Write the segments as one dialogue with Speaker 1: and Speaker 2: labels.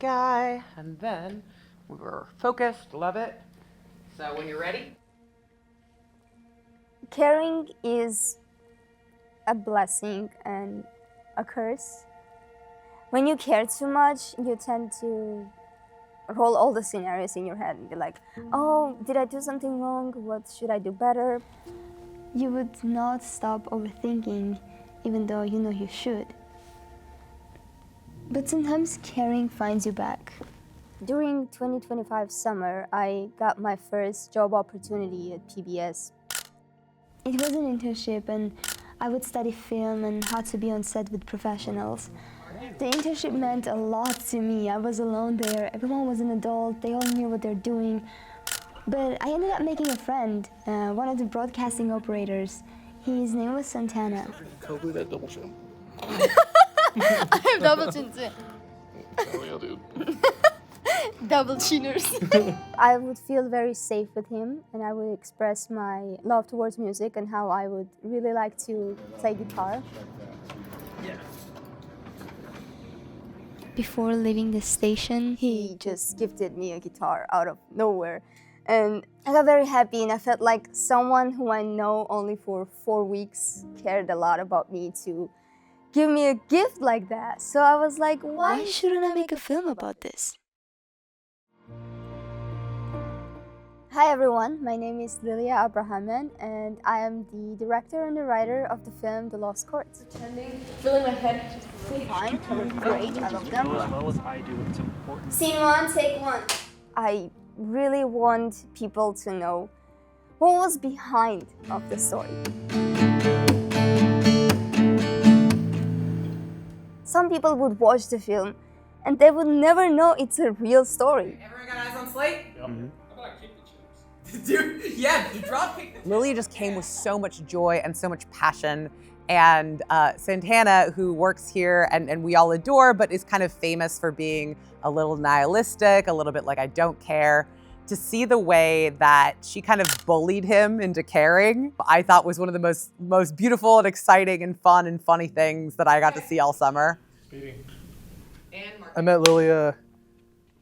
Speaker 1: guy, and then we were focused, love it. So when you're ready.
Speaker 2: Caring is a blessing and a curse. When you care too much, you tend to roll all the scenarios in your head and be like, oh, did I do something wrong? What should I do better? You would not stop overthinking, even though you know you should. But sometimes caring finds you back. During 2025 summer, I got my first job opportunity at PBS. It was an internship, and I would study film and how to be on set with professionals. The internship meant a lot to me. I was alone there. Everyone was an adult. They all knew what they're doing. But I ended up making a friend, one of the broadcasting operators. His name was Santana.
Speaker 3: Hopefully that double chin.
Speaker 2: I have double chin too.
Speaker 3: Oh yeah, dude.
Speaker 2: Double chinners. I would feel very safe with him, and I would express my love towards music and how I would really like to play guitar.
Speaker 3: Yeah.
Speaker 2: Before leaving the station, he just gifted me a guitar out of nowhere. And I got very happy, and I felt like someone who I know only for 4 weeks cared a lot about me to give me a gift like that. So I was like, why shouldn't I make a film about this? Hi everyone, my name is Lilia Abrahamyan, and I am the director and the writer of the film The Lost Chords. Pretending, filling my head, just fine, great, I love them.
Speaker 3: As well as I do, it's important.
Speaker 2: Scene 1, take 1. I really want people to know what was behind of the story. Some people would watch the film and they would never know it's a real story.
Speaker 1: Everyone got eyes on slate?
Speaker 3: Yep. Mm-hmm.
Speaker 1: Dude, yeah, you drop kick. Lilia just came with so much joy and so much passion. And Santana, who works here and we all adore, but is kind of famous for being a little nihilistic, a little bit like I don't care. To see the way that she kind of bullied him into caring, I thought was one of the most beautiful and exciting and fun and funny things that I got to see all summer.
Speaker 3: I met Lilia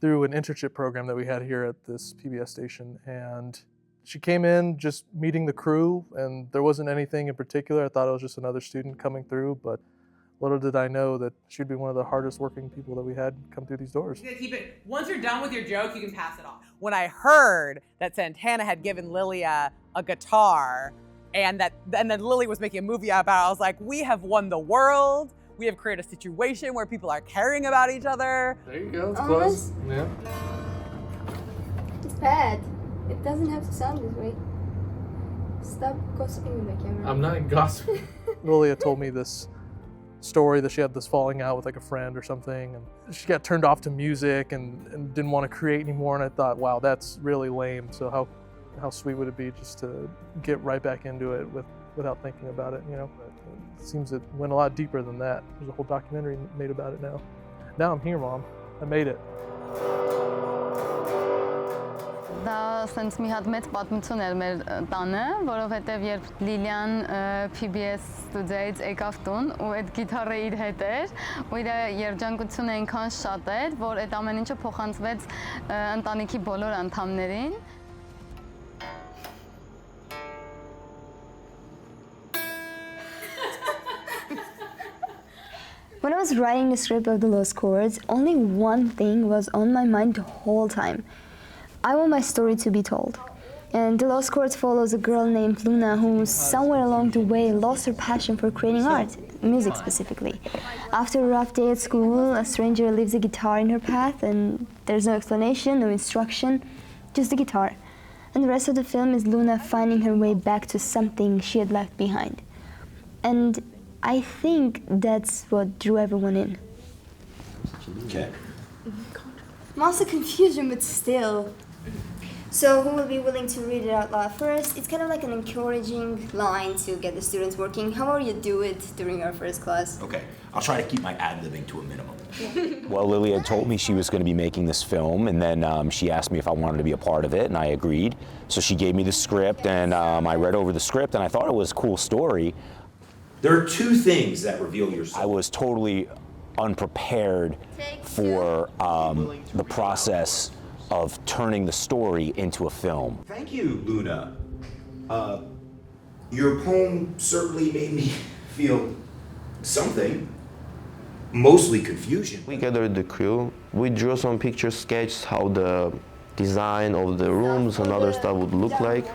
Speaker 3: through an internship program that we had here at this PBS station, and she came in just meeting the crew, and there wasn't anything in particular. I thought it was just another student coming through, but little did I know that she'd be one of the hardest working people that we had come through these doors.
Speaker 1: You gotta keep it, once you're done with your joke, you can pass it off. When I heard that Santana had given Lilia a guitar and then Lily was making a movie about it, I was like, we have won the world. We have created a situation where people are caring about each other.
Speaker 3: There you go, it's close. Yeah.
Speaker 2: It's bad. It doesn't have to sound this way. Stop gossiping with the camera.
Speaker 3: I'm not gossiping. Lilia told me this story that she had this falling out with like a friend or something, and she got turned off to music and didn't want to create anymore, and I thought, wow, that's really lame. So how sweet would it be just to get right back into it without thinking about it, you know? But it seems it went a lot deeper than that. There's a whole documentary made about it now. Now I'm here, Mom. I made it.
Speaker 4: Դա սենց մի հատ մեծ պատմություն էր մեր տանը, որովհետև երբ Լիլիան PBS ստուդիայից եկավ տուն ու այդ գիտարը իր հետ էր ու իր երջանկությունը այնքան շատ էր, որ այդ ամեն ինչը փոխանցվեց ընտանիքի բոլոր անդամներին.
Speaker 2: When I was writing the script of The Lost Chords, only one thing was on my mind the whole time. I want my story to be told. And The Lost Chords follows a girl named Luna who somewhere along the way lost her passion for creating art, music specifically. After a rough day at school, a stranger leaves a guitar in her path and there's no explanation, no instruction, just the guitar. And the rest of the film is Luna finding her way back to something she had left behind. And I think that's what drew everyone in.
Speaker 5: Okay.
Speaker 2: Lots of confusion, but still. So who will be willing to read it out loud first? It's kind of like an encouraging line to get the students working. How about you do it during our first class?
Speaker 5: Okay, I'll try to keep my ad-libbing to a minimum.
Speaker 2: Yeah.
Speaker 5: Well, Lilia told me she was going to be making this film, and then she asked me if I wanted to be a part of it, and I agreed. So she gave me the script, and I read over the script, and I thought it was a cool story. There are two things that reveal your soul. I was totally unprepared for the process of turning the story into a film.
Speaker 6: Thank you, Luna. Your poem certainly made me feel something, mostly confusion.
Speaker 7: We gathered the crew. We drew some pictures, sketched how the design of the rooms and other stuff would look like.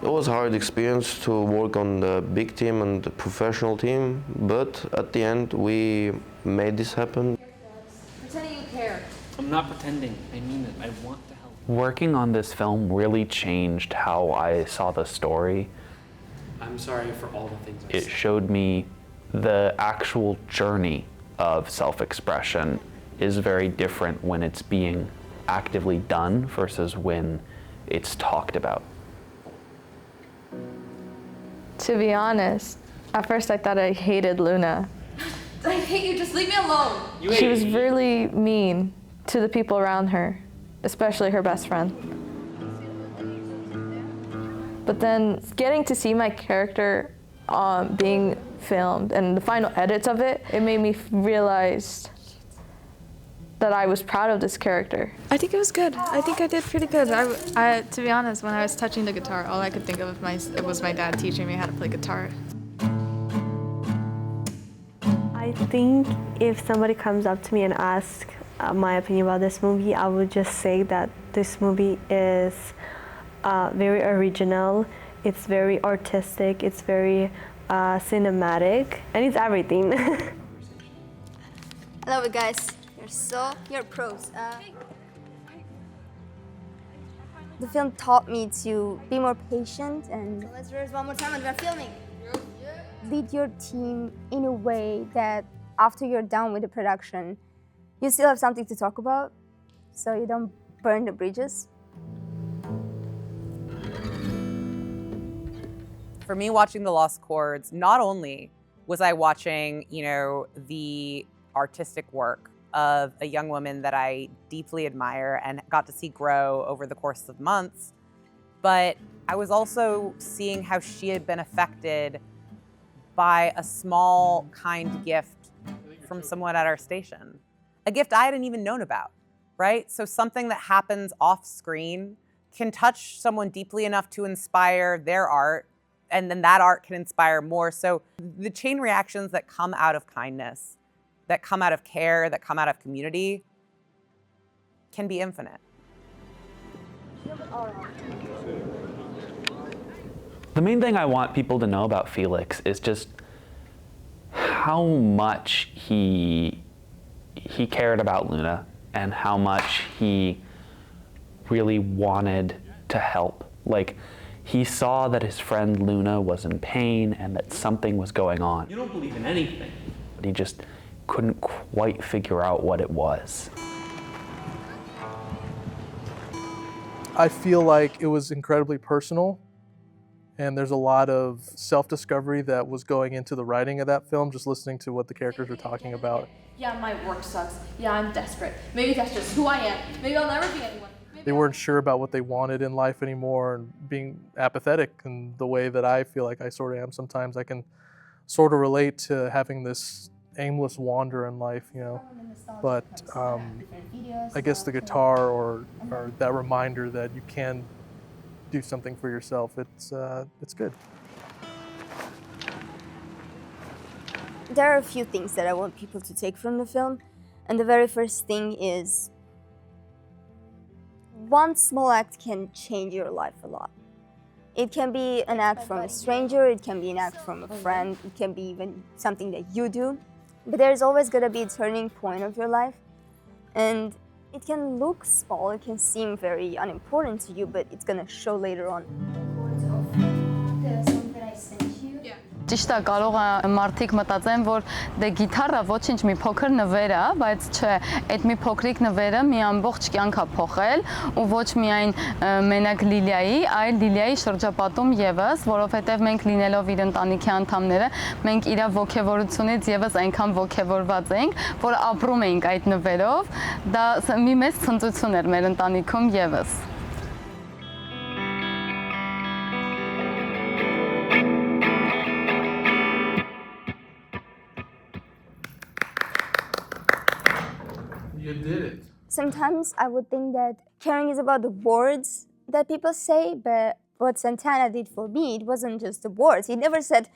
Speaker 7: It was a hard experience to work on the big team and the professional team, but at the end we made this happen.
Speaker 8: Pretending you care.
Speaker 9: I'm not pretending. I mean it. I want to help.
Speaker 10: Working on this film really changed how I saw the story.
Speaker 9: I'm sorry for all the things I
Speaker 10: It
Speaker 9: said.
Speaker 10: showed me the actual journey of self-expression is very different when it's being actively done versus when it's talked about.
Speaker 11: To be honest, at first I thought I hated Luna.
Speaker 8: I hate you, just leave me alone.
Speaker 11: She was really mean to the people around her, especially her best friend. But then getting to see my character being filmed and the final edits of it, it made me realize that I was proud of this character.
Speaker 12: I think it was good. I think I did pretty good. To be honest, when I was touching the guitar, all I could think of was my dad teaching me how to play guitar.
Speaker 13: I think if somebody comes up to me and asks my opinion about this movie, I would just say that this movie is very original. It's very artistic. It's very cinematic, and it's everything.
Speaker 2: I love it, guys. You're pros. The film taught me to be more patient and let's rehearse one more time and we're filming. Lead your team in a way that after you're done with the production, you still have something to talk about, so you don't burn the bridges.
Speaker 1: For me, watching The Lost Chords, not only was I watching, the artistic work of a young woman that I deeply admire and got to see grow over the course of months, but I was also seeing how she had been affected by a small, kind gift from someone at our station. A gift I hadn't even known about, right? So something that happens off screen can touch someone deeply enough to inspire their art, and then that art can inspire more. So the chain reactions that come out of kindness, that come out of care, that come out of community, can be infinite.
Speaker 10: The main thing I want people to know about Felix is just how much he cared about Luna and how much he really wanted to help. Like, he saw that his friend Luna was in pain and that something was going on.
Speaker 9: You don't believe in anything.
Speaker 10: But he just couldn't quite figure out what it was.
Speaker 3: I feel like it was incredibly personal, and there's a lot of self-discovery that was going into the writing of that film, just listening to what the characters were talking about.
Speaker 8: Yeah, my work sucks. Yeah, I'm desperate. Maybe that's just who I am. Maybe I'll never be anyone.
Speaker 3: They weren't sure about what they wanted in life anymore and being apathetic in the way that I feel like I sort of am sometimes. I can sort of relate to having this aimless wander in life, but I guess the guitar or that reminder that you can do something for yourself, it's good.
Speaker 2: There are a few things that I want people to take from the film, and the very first thing is one small act can change your life a lot. It can be an act from a stranger, it can be an act from a friend, it can be even something that you do. But there's always gonna be a turning point of your life. And it can look small, it can seem very unimportant to you, but it's gonna show later on.
Speaker 4: Ճիշտ է, կարող է մարդիկ մտածեն, որ դե գիտարը ոչինչ մի փոքր նվեր է, բայց չէ, այդ մի փոքրիկ նվերը մի ամբողջ կյանք է փոխել ու ոչ միայն մենակ Լիլիայի, այլ Լիլիայի շրջապատում եւս, որովհետեւ մենք լինելով իր ընտանիքի անդամները, մենք իր ոգևորությունից եւս այնքան ոգևորված ենք, որ ապրում ենք այդ նվերով, դա մի մեծ ցնծություն էր մեր ընտանիքում եւս։
Speaker 3: You did it.
Speaker 2: Sometimes I would think that caring is about the words that people say, but what Santana did for me, it wasn't just the words. He never said,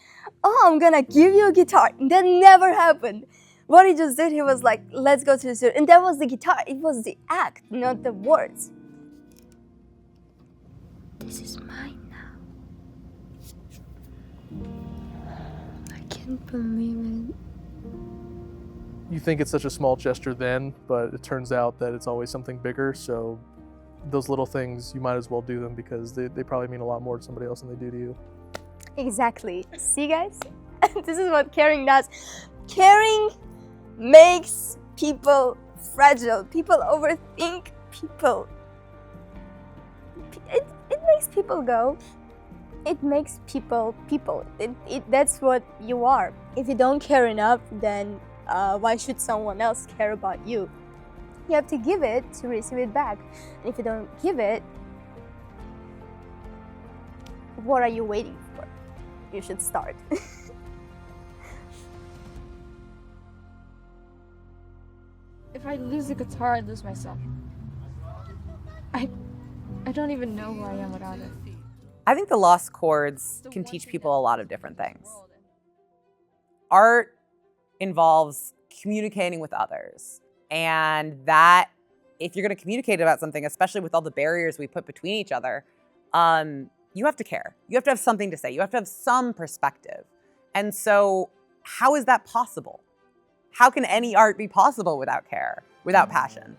Speaker 2: oh, I'm gonna give you a guitar. That never happened. What he just did, he was like, let's go to the studio. And that was the guitar. It was the act, not the words. This is mine now. I can't believe it.
Speaker 3: You think it's such a small gesture then, but it turns out that it's always something bigger. So those little things, you might as well do them because they probably mean a lot more to somebody else than they do to you.
Speaker 2: Exactly. See, guys? This is what caring does. Caring makes people fragile. People overthink people. It makes people go. It makes people people. That's what you are. If you don't care enough, then why should someone else care about you? You have to give it to receive it back. And if you don't give it, what are you waiting for? You should start.
Speaker 12: If I lose the guitar, I lose myself. I don't even know who I am without it.
Speaker 1: I think the Lost Chords can teach people a lot of different things. Art involves communicating with others. And that, if you're going to communicate about something, especially with all the barriers we put between each other, you have to care. You have to have something to say. You have to have some perspective. And so how is that possible? How can any art be possible without care, without passion?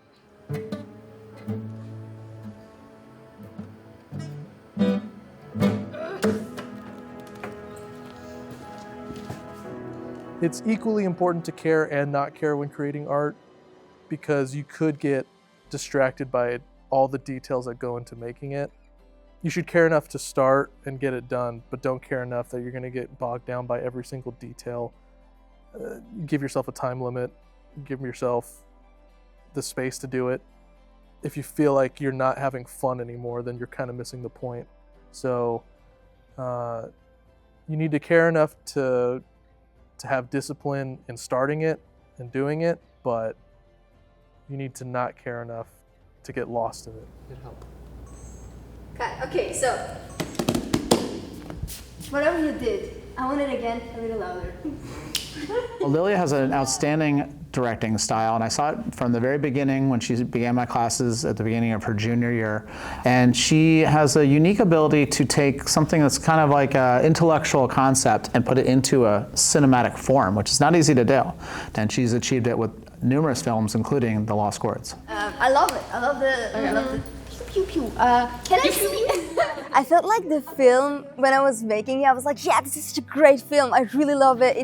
Speaker 3: It's equally important to care and not care when creating art because you could get distracted by all the details that go into making it. You should care enough to start and get it done, but don't care enough that you're going to get bogged down by every single detail. Give yourself a time limit. Give yourself the space to do it. If you feel like you're not having fun anymore, then you're kind of missing the point. So you need to care enough to have discipline in starting it and doing it, but you need to not care enough to get lost in it. It helps.
Speaker 2: Okay, so whatever you did, I want it again a little louder.
Speaker 14: Well, Lilia has an outstanding directing style, and I saw it from the very beginning when she began my classes at the beginning of her junior year. And she has a unique ability to take something that's kind of like an intellectual concept and put it into a cinematic form, which is not easy to do. And she's achieved it with numerous films, including The Lost Chords.
Speaker 2: I love it. I love the pew pew. Can I see? I felt like the film when I was making it, I was like, yeah, this is such a great film. I really love it.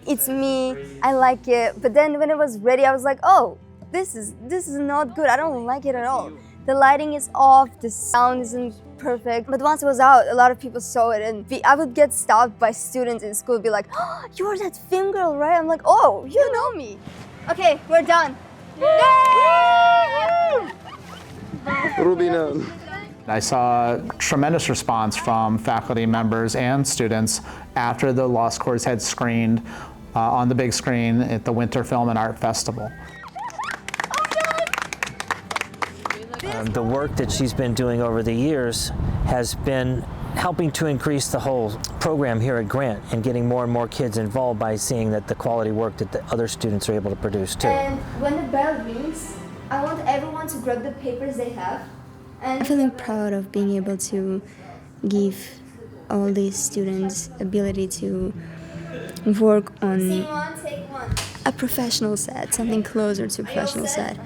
Speaker 2: It's me. I like it. But then when it was ready, I was like, oh, this is not good. I don't like it at all. The lighting is off. The sound isn't perfect. But once it was out, a lot of people saw it, and I would get stopped by students in school, be like, oh, you're that film girl, right? I'm like, oh, you know me. Okay, we're done. Yay!
Speaker 7: Rubina.
Speaker 14: I saw tremendous response from faculty members and students after the Lost Chords had screened on the big screen at the Winter Film and Art Festival.
Speaker 15: The work that she's been doing over the years has been helping to increase the whole program here at Grant and getting more and more kids involved by seeing that the quality work that the other students are able to produce too.
Speaker 2: And when the bell rings, I want everyone to grab the papers they have. And I'm feeling proud of being able to give all these students ability to work on a professional set, something closer to a professional set.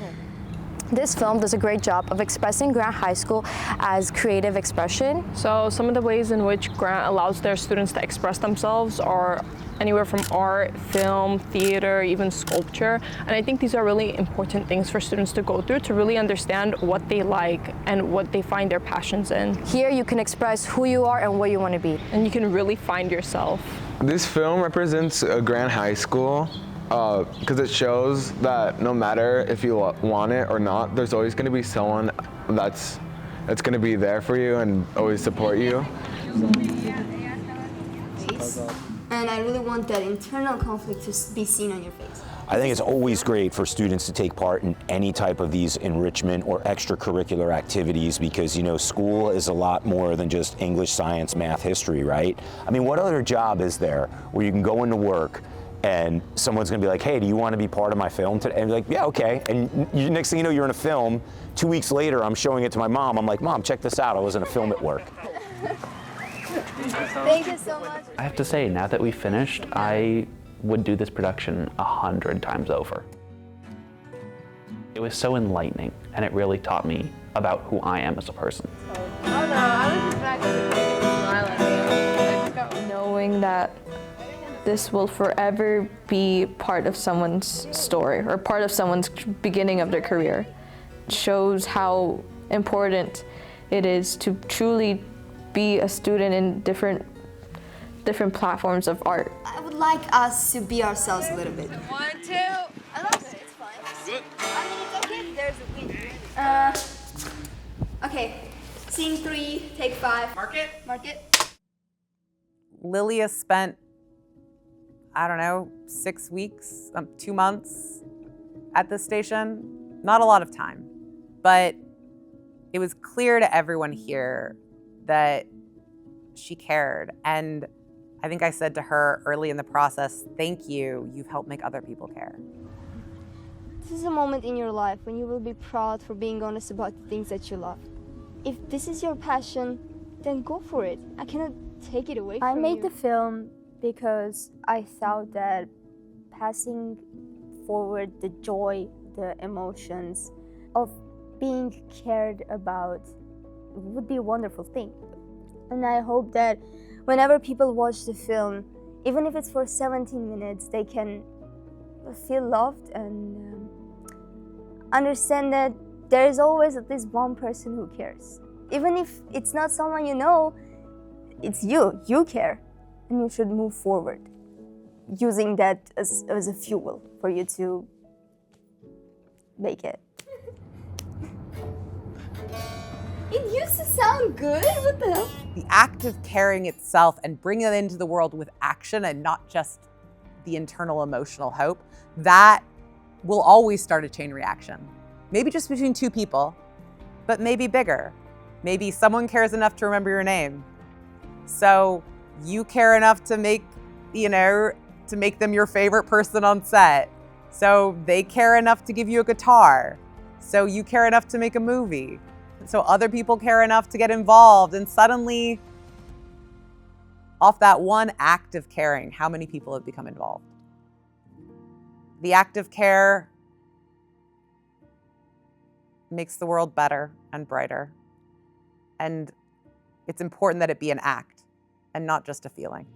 Speaker 16: This film does a great job of expressing Grant High School as creative expression.
Speaker 11: So some of the ways in which Grant allows their students to express themselves are anywhere from art, film, theater, even sculpture. And I think these are really important things for students to go through to really understand what they like and what they find their passions in.
Speaker 16: Here you can express who you are and what you want to be.
Speaker 11: And you can really find yourself.
Speaker 17: This film represents Grant High School because it shows that no matter if you want it or not, there's always going to be someone that's going to be there for you and always support you.
Speaker 2: And I really want that internal conflict to be seen on your face.
Speaker 5: I think it's always great for students to take part in any type of these enrichment or extracurricular activities because, you know, school is a lot more than just English, science, math, history, right? I mean, what other job is there where you can go into work and someone's gonna be like, hey, do you wanna be part of my film today? And you're like, yeah, okay. And next thing you know, you're in a film. 2 weeks later, I'm showing it to my mom. I'm like, Mom, check this out. I was in a film at work.
Speaker 2: Thank you so much.
Speaker 10: I have to say, now that we finished, I would do this production 100 times over. It was so enlightening, and it really taught me about who I am as a person.
Speaker 12: Oh no, I was just back
Speaker 11: Knowing that this will forever be part of someone's story or part of someone's beginning of their career shows how important it is to truly be a student in different platforms of art.
Speaker 2: I would like us to be ourselves a little bit.
Speaker 8: 1, 2.
Speaker 2: I love it, it's fine. Good. I mean, it's okay, there's a win. Okay, scene 3, take 5. Mark it. Mark it.
Speaker 1: Lilia spent, I don't know, 6 weeks, 2 months at this station. Not a lot of time, but it was clear to everyone here that she cared. And I think I said to her early in the process, thank you, you've helped make other people care.
Speaker 2: This is a moment in your life when you will be proud for being honest about the things that you love. If this is your passion, then go for it. I cannot take it away from you.
Speaker 18: I made the film because I thought that passing forward the joy, the emotions of being cared about would be a wonderful thing. And I hope that whenever people watch the film, even if it's for 17 minutes, they can feel loved and understand that there is always at least one person who cares. Even if it's not someone you know, it's you care, and you should move forward, using that as a fuel for you to make it.
Speaker 2: It used to sound good, what the hell?
Speaker 1: The act of caring itself and bringing it into the world with action and not just the internal emotional hope, that will always start a chain reaction. Maybe just between 2 people, but maybe bigger. Maybe someone cares enough to remember your name. So you care enough to make, to make them your favorite person on set. So they care enough to give you a guitar. So you care enough to make a movie. So other people care enough to get involved, and suddenly, off that one act of caring, how many people have become involved? The act of care makes the world better and brighter. And it's important that it be an act and not just a feeling.